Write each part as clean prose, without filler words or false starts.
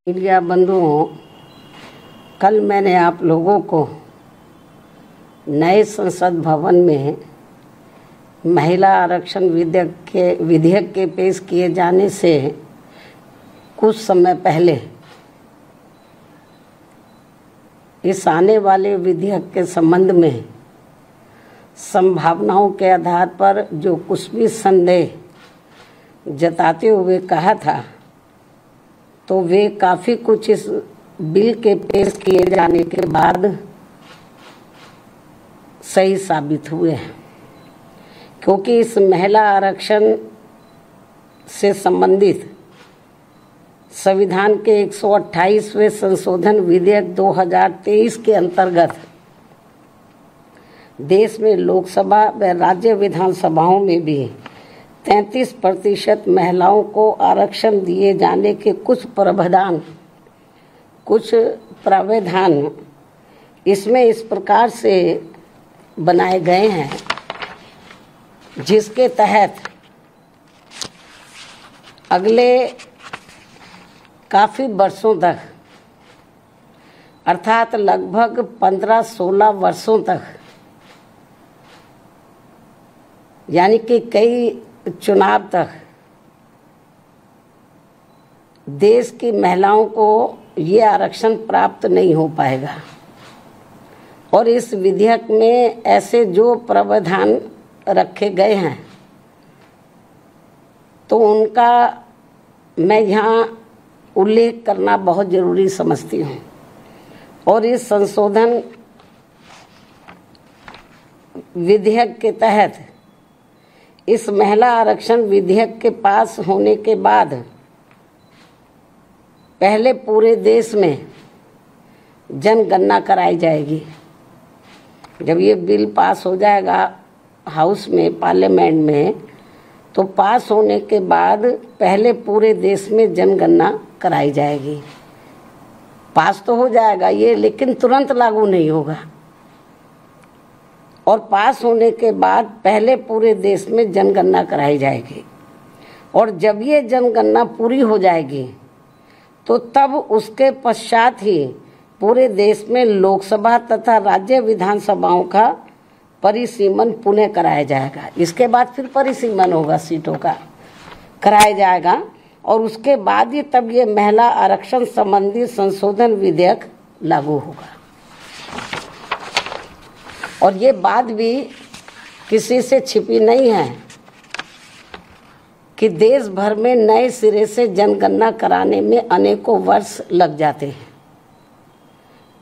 Media बंधुओं, कल मैंने आप लोगों को नए संसद भवन में महिला आरक्षण विधेयक के पेश किए जाने से कुछ समय पहले इस आने वाले विधेयक के संबंध में संभावनाओं के आधार पर जो कुछ भी संदेह जताते हुए कहा था, तो वे काफ़ी कुछ इस बिल के पेश किए जाने के बाद सही साबित हुए हैं। क्योंकि इस महिला आरक्षण से संबंधित संविधान के 128वें संशोधन विधेयक 2023 के अंतर्गत देश में लोकसभा व राज्य विधानसभाओं में भी 33% महिलाओं को आरक्षण दिए जाने के कुछ प्रावधान इसमें इस प्रकार से बनाए गए हैं, जिसके तहत अगले काफ़ी वर्षों तक, अर्थात लगभग 15-16 वर्षों तक, यानी कि कई चुनाव तक देश की महिलाओं को ये आरक्षण प्राप्त नहीं हो पाएगा। और इस विधेयक में ऐसे जो प्रावधान रखे गए हैं, तो उनका मैं यहाँ उल्लेख करना बहुत ज़रूरी समझती हूँ। और इस संशोधन विधेयक के तहत इस महिला आरक्षण विधेयक के पास होने के बाद पहले पूरे देश में जनगणना कराई जाएगी। जब ये बिल पास हो जाएगा हाउस में, पार्लियामेंट में, तो पास होने के बाद पहले पूरे देश में जनगणना कराई जाएगी। पास तो हो जाएगा ये, लेकिन तुरंत लागू नहीं होगा। और पास होने के बाद पहले पूरे देश में जनगणना कराई जाएगी। और जब ये जनगणना पूरी हो जाएगी, तो तब उसके पश्चात ही पूरे देश में लोकसभा तथा राज्य विधानसभाओं का परिसीमन पुनः कराया जाएगा। इसके बाद फिर परिसीमन होगा, सीटों का कराया जाएगा। और उसके बाद ही तब ये महिला आरक्षण संबंधी संशोधन विधेयक लागू होगा। और ये बात भी किसी से छिपी नहीं है कि देश भर में नए सिरे से जनगणना कराने में अनेकों वर्ष लग जाते हैं।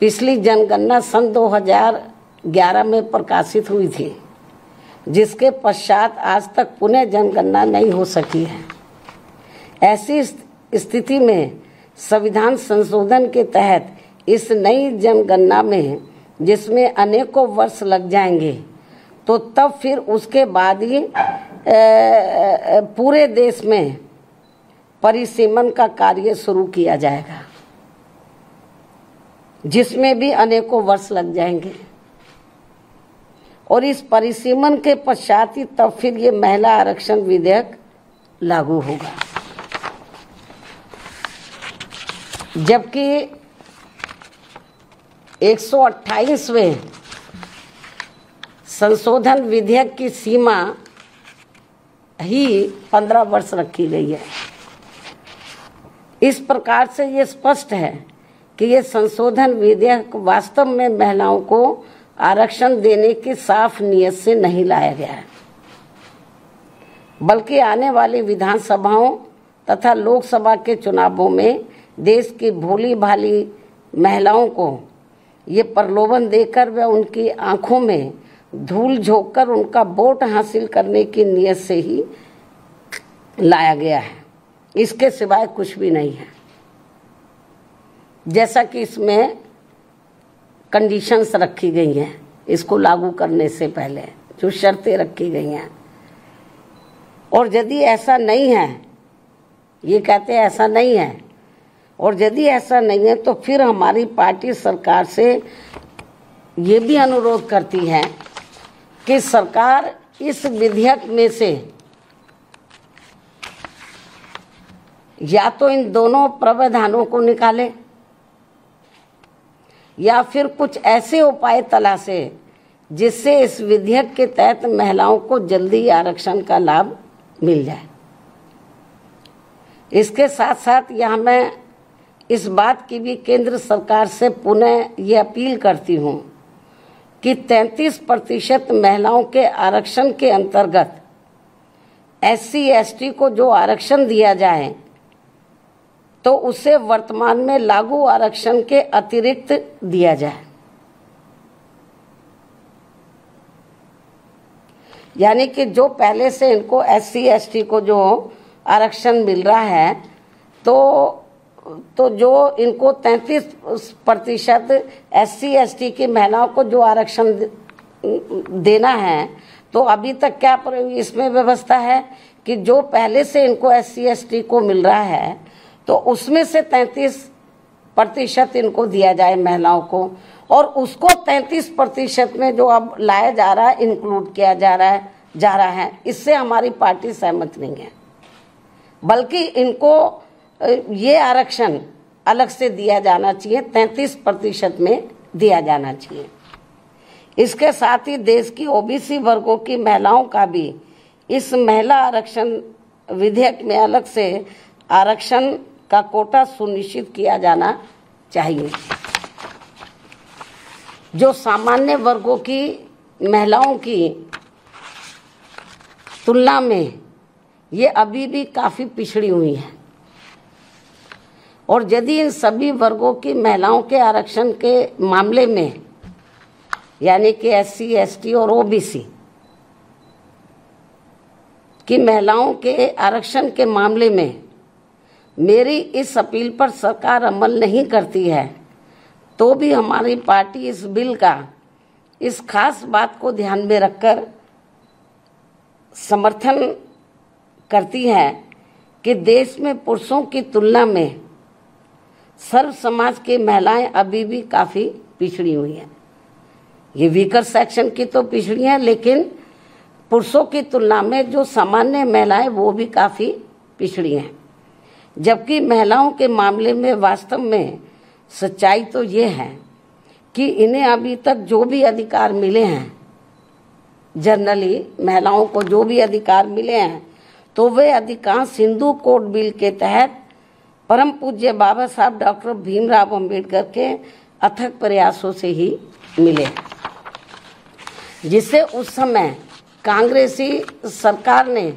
पिछली जनगणना सन 2011 में प्रकाशित हुई थी, जिसके पश्चात आज तक पुनः जनगणना नहीं हो सकी है। ऐसी स्थिति में संविधान संशोधन के तहत इस नई जनगणना में, जिसमें अनेकों वर्ष लग जाएंगे, तो तब फिर उसके बाद ही पूरे देश में परिसीमन का कार्य शुरू किया जाएगा, जिसमें भी अनेकों वर्ष लग जाएंगे। और इस परिसीमन के पश्चात ही तब फिर ये महिला आरक्षण विधेयक लागू होगा। जबकि 128वें संशोधन विधेयक की सीमा ही 15 वर्ष रखी गई है। इस प्रकार से ये स्पष्ट है कि ये संशोधन विधेयक वास्तव में महिलाओं को आरक्षण देने की साफ नीयत से नहीं लाया गया है, बल्कि आने वाली विधानसभाओं तथा लोकसभा के चुनावों में देश की भोली भाली महिलाओं को ये प्रलोभन देकर व उनकी आंखों में धूल झोंककर उनका वोट हासिल करने की नीयत से ही लाया गया है। इसके सिवाय कुछ भी नहीं है। जैसा कि इसमें कंडीशंस रखी गई हैं इसको लागू करने से पहले, जो शर्तें रखी गई हैं। और यदि ऐसा नहीं है, ये कहते हैं ऐसा नहीं है, और यदि ऐसा नहीं है तो फिर हमारी पार्टी सरकार से ये भी अनुरोध करती है कि सरकार इस विधेयक में से या तो इन दोनों प्रावधानों को निकाले या फिर कुछ ऐसे उपाय तलाशे जिससे इस विधेयक के तहत महिलाओं को जल्दी आरक्षण का लाभ मिल जाए। इसके साथ साथ यहाँ मैं इस बात की भी केंद्र सरकार से पुनः ये अपील करती हूँ कि 33% महिलाओं के आरक्षण के अंतर्गत SC/ST को जो आरक्षण दिया जाए तो उसे वर्तमान में लागू आरक्षण के अतिरिक्त दिया जाए। यानी कि जो पहले से इनको SC/ST को जो आरक्षण मिल रहा है तो जो इनको 33% SC/ST की महिलाओं को जो आरक्षण देना है, तो अभी तक क्या इसमें व्यवस्था है कि जो पहले से इनको SC/ST को मिल रहा है तो उसमें से 33% इनको दिया जाए महिलाओं को, और उसको 33% में जो अब लाया जा रहा है, इंक्लूड किया जा रहा है, इससे हमारी पार्टी सहमत नहीं है। बल्कि इनको ये आरक्षण अलग से दिया जाना चाहिए, 33% में दिया जाना चाहिए। इसके साथ ही देश की OBC वर्गों की महिलाओं का भी इस महिला आरक्षण विधेयक में अलग से आरक्षण का कोटा सुनिश्चित किया जाना चाहिए। जो सामान्य वर्गों की महिलाओं की तुलना में ये अभी भी काफ़ी पिछड़ी हुई हैं, और यदि इन सभी वर्गों की महिलाओं के आरक्षण के मामले में, यानी कि SC/ST और OBC की महिलाओं के आरक्षण के मामले में मेरी इस अपील पर सरकार अमल नहीं करती है, तो भी हमारी पार्टी इस बिल का इस खास बात को ध्यान में रखकर समर्थन करती है कि देश में पुरुषों की तुलना में सर्व समाज की महिलाएं अभी भी काफ़ी पिछड़ी हुई हैं। ये वीकर सेक्शन की तो पिछड़ी हैं, लेकिन पुरुषों की तुलना में जो सामान्य महिलाएं वो भी काफ़ी पिछड़ी हैं। जबकि महिलाओं के मामले में वास्तव में सच्चाई तो ये है कि इन्हें अभी तक जो भी अधिकार मिले हैं, जनरली महिलाओं को जो भी अधिकार मिले हैं, तो वे अधिकांश हिंदू कोड बिल के तहत परम पूज्य बाबा साहब डॉक्टर भीमराव अंबेडकर के अथक प्रयासों से ही मिले, जिसे उस समय कांग्रेसी सरकार ने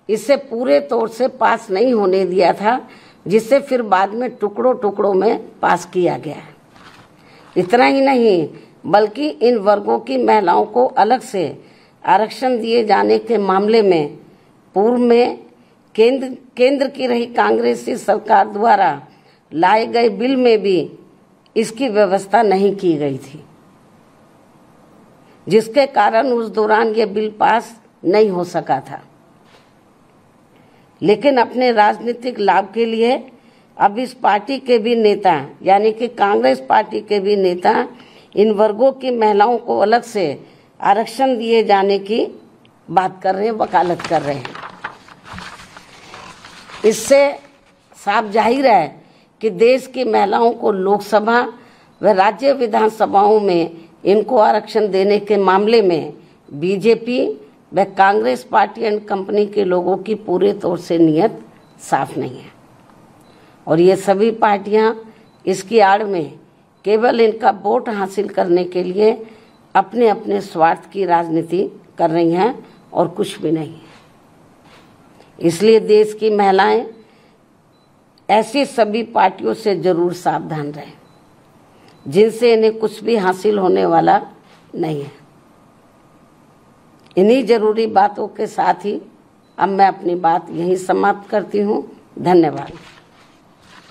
इसे पूरे तौर से पास नहीं होने दिया था, जिसे फिर बाद में टुकड़ों टुकड़ों में पास किया गया। इतना ही नहीं, बल्कि इन वर्गों की महिलाओं को अलग से आरक्षण दिए जाने के मामले में पूर्व में केंद्र की रही कांग्रेसी सरकार द्वारा लाए गए बिल में भी इसकी व्यवस्था नहीं की गई थी, जिसके कारण उस दौरान ये बिल पास नहीं हो सका था। लेकिन अपने राजनीतिक लाभ के लिए अब इस पार्टी के भी नेता, यानी कि कांग्रेस पार्टी के भी नेता, इन वर्गों की महिलाओं को अलग से आरक्षण दिए जाने की बात कर रहे हैं, वकालत कर रहे हैं। इससे साफ जाहिर है कि देश की महिलाओं को लोकसभा व राज्य विधानसभाओं में इनको आरक्षण देने के मामले में बीजेपी व कांग्रेस पार्टी एंड कंपनी के लोगों की पूरे तौर से नीयत साफ नहीं है, और ये सभी पार्टियां इसकी आड़ में केवल इनका वोट हासिल करने के लिए अपने अपने स्वार्थ की राजनीति कर रही हैं और कुछ भी नहीं। इसलिए देश की महिलाएं ऐसी सभी पार्टियों से जरूर सावधान रहें जिनसे इन्हें कुछ भी हासिल होने वाला नहीं है। इन्हीं जरूरी बातों के साथ ही अब मैं अपनी बात यहीं समाप्त करती हूँ। धन्यवाद।